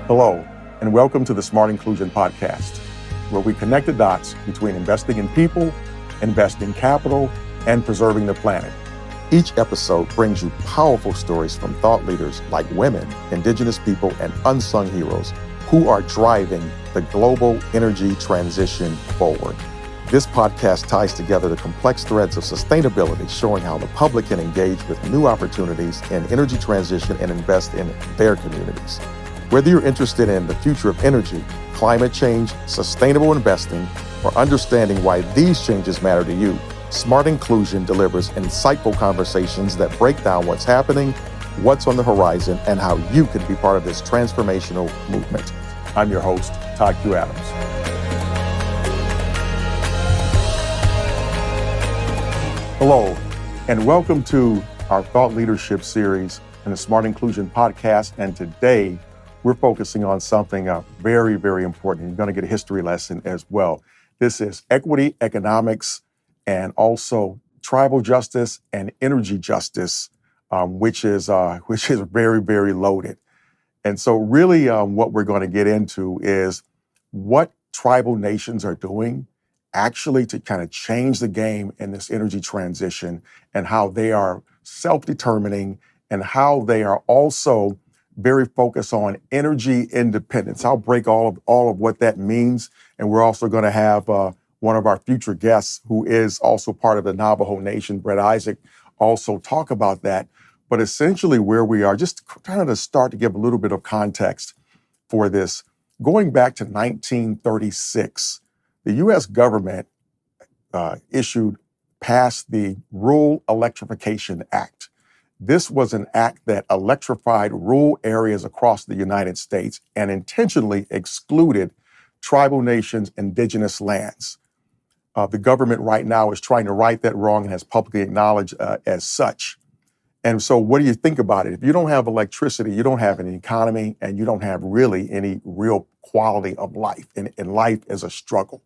Hello, and welcome to the Smart Inclusion Podcast, where we connect the dots between investing in people, investing capital, and preserving the planet. Each episode brings you powerful stories from thought leaders like women, Indigenous people, and unsung heroes who are driving the global energy transition forward. This podcast ties together the complex threads of sustainability, showing how the public can engage with new opportunities in energy transition and invest in their communities. Whether you're interested in the future of energy, climate change, sustainable investing, or understanding why these changes matter to you, Smart Inclusion delivers insightful conversations that break down what's happening, what's on the horizon, and how you can be part of this transformational movement. I'm your host, Todd Q. Adams. Hello, and welcome to our Thought Leadership series in the Smart Inclusion Podcast. And today, we're focusing on something very, very important. You're going to get a history lesson as well. This is equity, economics, and also tribal justice and energy justice, which is very, very loaded. And so really what we're going to get into is what tribal nations are doing actually to kind of change the game in this energy transition, and how they are self-determining and how they are also very focused on energy independence. I'll break all of what that means. And we're also going to have one of our future guests, who is also part of the Navajo Nation, Brett Isaac, also talk about that. But essentially where we are, just trying to start to give a little bit of context for this. Going back to 1936, the U.S. government passed the Rural Electrification Act. This was an act that electrified rural areas across the United States and intentionally excluded tribal nations' indigenous lands. The government right now is trying to right that wrong and has publicly acknowledged as such. And so what do you think about it? If you don't have electricity, you don't have an economy, and you don't have really any real quality of life. And life is a struggle.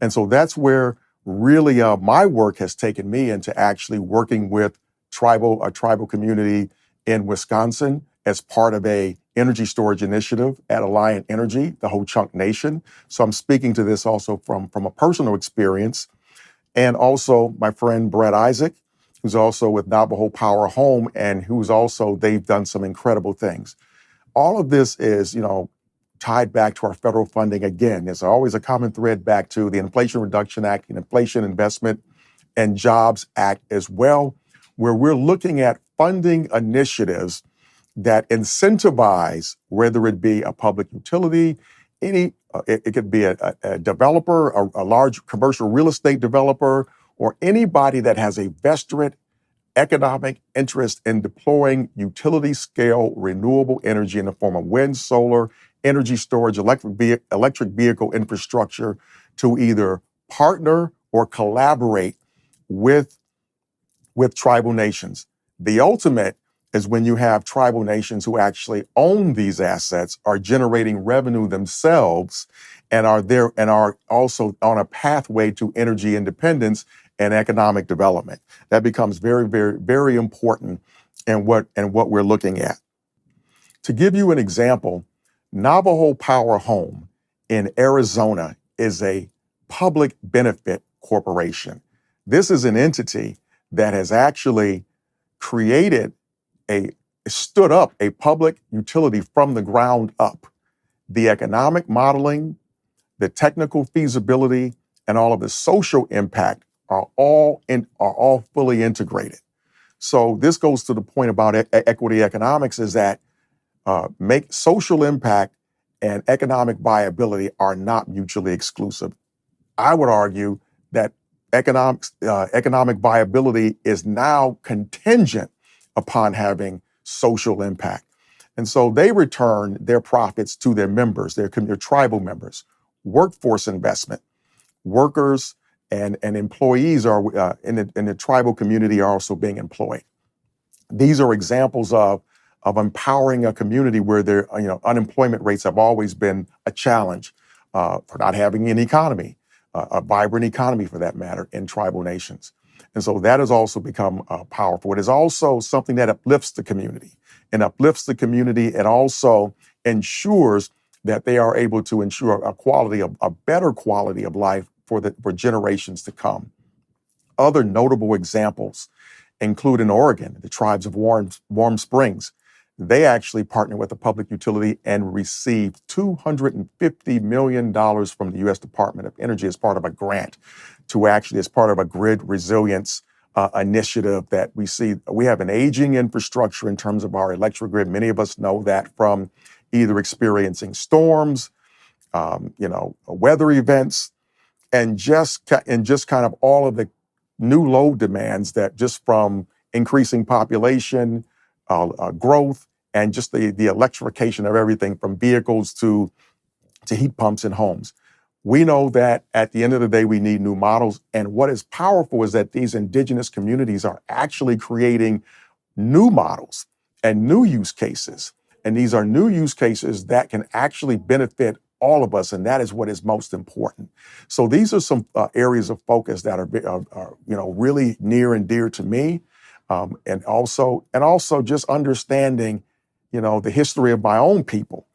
And so that's where really my work has taken me into actually working with a tribal community in Wisconsin as part of a energy storage initiative at Alliant Energy, the Ho-Chunk Nation. So I'm speaking to this also from a personal experience. And also my friend Brett Isaac, who's also with Navajo Power Home, and they've done some incredible things. All of this is, tied back to our federal funding. Again, there's always a common thread back to the Inflation Reduction Act and Inflation Investment and Jobs Act as well, where we're looking at funding initiatives that incentivize, whether it be a public utility, it could be a developer, a large commercial real estate developer, or anybody that has a vested economic interest in deploying utility scale renewable energy in the form of wind, solar, energy storage, electric vehicle infrastructure, to either partner or collaborate with tribal nations. The ultimate is when you have tribal nations who actually own these assets, are generating revenue themselves, and are also on a pathway to energy independence and economic development. That becomes very, very, very important in what we're looking at. To give you an example, Navajo Power Home in Arizona is a public benefit corporation. This is an entity that has actually stood up a public utility from the ground up. The economic modeling, the technical feasibility, and all of the social impact are all fully integrated. So this goes to the point about equity economics, is that make social impact and economic viability are not mutually exclusive. I would argue that economic viability is now contingent upon having social impact. And so they return their profits to their members, their tribal members. Workforce investment, workers and employees are in the tribal community are also being employed. These are examples of empowering a community where unemployment rates have always been a challenge for not having an economy, a vibrant economy for that matter, in tribal nations. And so that has also become powerful. It is also something that uplifts the community. And also ensures that they are able to ensure a better quality of life for generations to come. Other notable examples include in Oregon, the tribes of Warm Springs. They actually partnered with a public utility and received $250 million from the U.S. Department of Energy as part of a grant as part of a grid resilience initiative that we see. We have an aging infrastructure in terms of our electric grid. Many of us know that from either experiencing storms, weather events, and just kind of all of the new load demands that just from increasing population, growth, and just the electrification of everything from vehicles to heat pumps in homes. We know that at the end of the day, we need new models. And what is powerful is that these indigenous communities are actually creating new models and new use cases. And these are new use cases that can actually benefit all of us, and that is what is most important. So these are some areas of focus that are really near and dear to me, and also just understanding, the history of my own people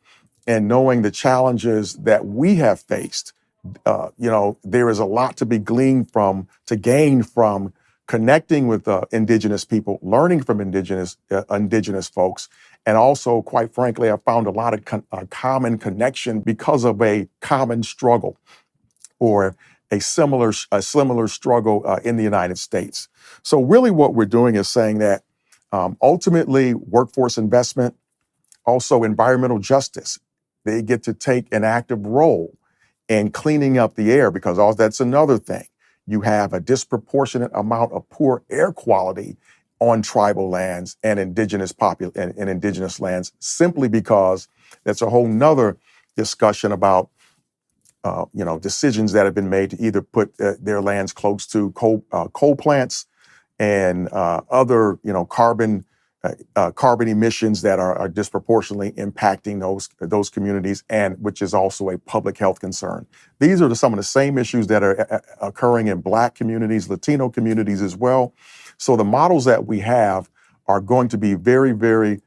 and knowing the challenges that we have faced. There is a lot to be gained from connecting with indigenous people, learning from indigenous folks. And also, quite frankly, I found a lot of common connection because of a common struggle or a similar struggle in the United States. So really what we're doing is saying that ultimately workforce investment, also environmental justice, they get to take an active role in cleaning up the air, because that's another thing. You have a disproportionate amount of poor air quality on tribal lands and indigenous lands, simply because that's a whole nother discussion about decisions that have been made to either put their lands close to coal plants and other carbon emissions that are disproportionately impacting those communities, and which is also a public health concern. These are some of the same issues that are occurring in Black communities, Latino communities as well. So the models that we have are going to be very, very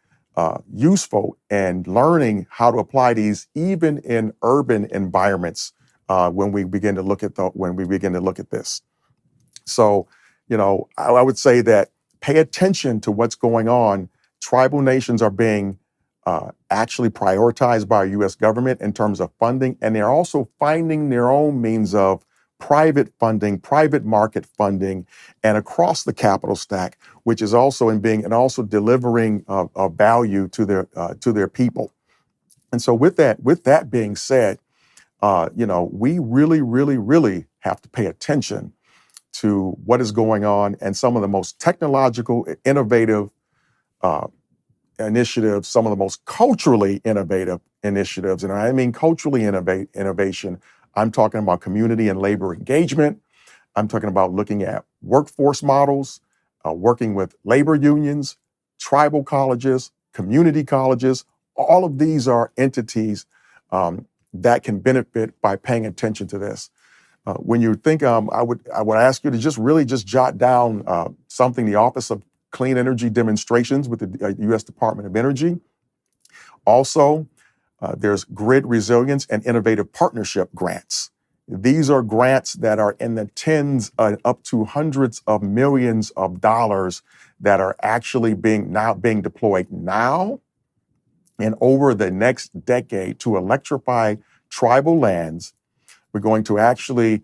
useful, and learning how to apply these even in urban environments when we begin to look at this. So, I would say that pay attention to what's going on. Tribal nations are being actually prioritized by our U.S. government in terms of funding, and they're also finding their own means of private funding, private market funding, and across the capital stack, which is also delivering value to their people. And so with that being said, we really, really, really have to pay attention to what is going on, and some of the most technological, innovative initiatives, some of the most culturally innovative initiatives. And I mean culturally innovation. I'm talking about community and labor engagement. I'm talking about looking at workforce models, working with labor unions, tribal colleges, community colleges. All of these are entities that can benefit by paying attention to this. When you think, I would ask you to just jot down something the Office of Clean Energy Demonstrations with the U.S. Department of Energy. Also, there's grid resilience and innovative partnership grants. These are grants that are in the tens up to hundreds of millions of dollars that are actually being deployed now and over the next decade to electrify tribal lands. We're going to actually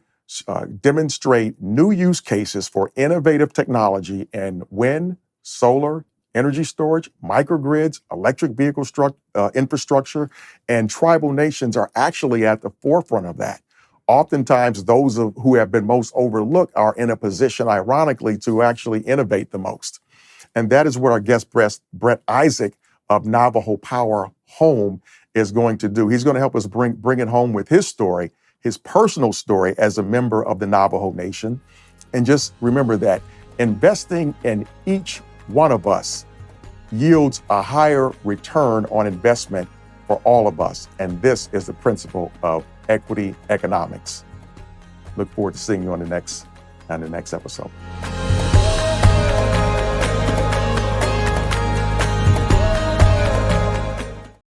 demonstrate new use cases for innovative technology in wind, solar, energy storage, microgrids, electric vehicle infrastructure, and tribal nations are actually at the forefront of that. Oftentimes, those who have been most overlooked are in a position, ironically, to actually innovate the most. And that is what our guest, Brett Isaac of Navajo Power Home, is going to do. He's going to help us bring it home with his story, his personal story as a member of the Navajo Nation. And just remember that investing in each one of us yields a higher return on investment for all of us. And this is the principle of equity economics. Look forward to seeing you on the next episode.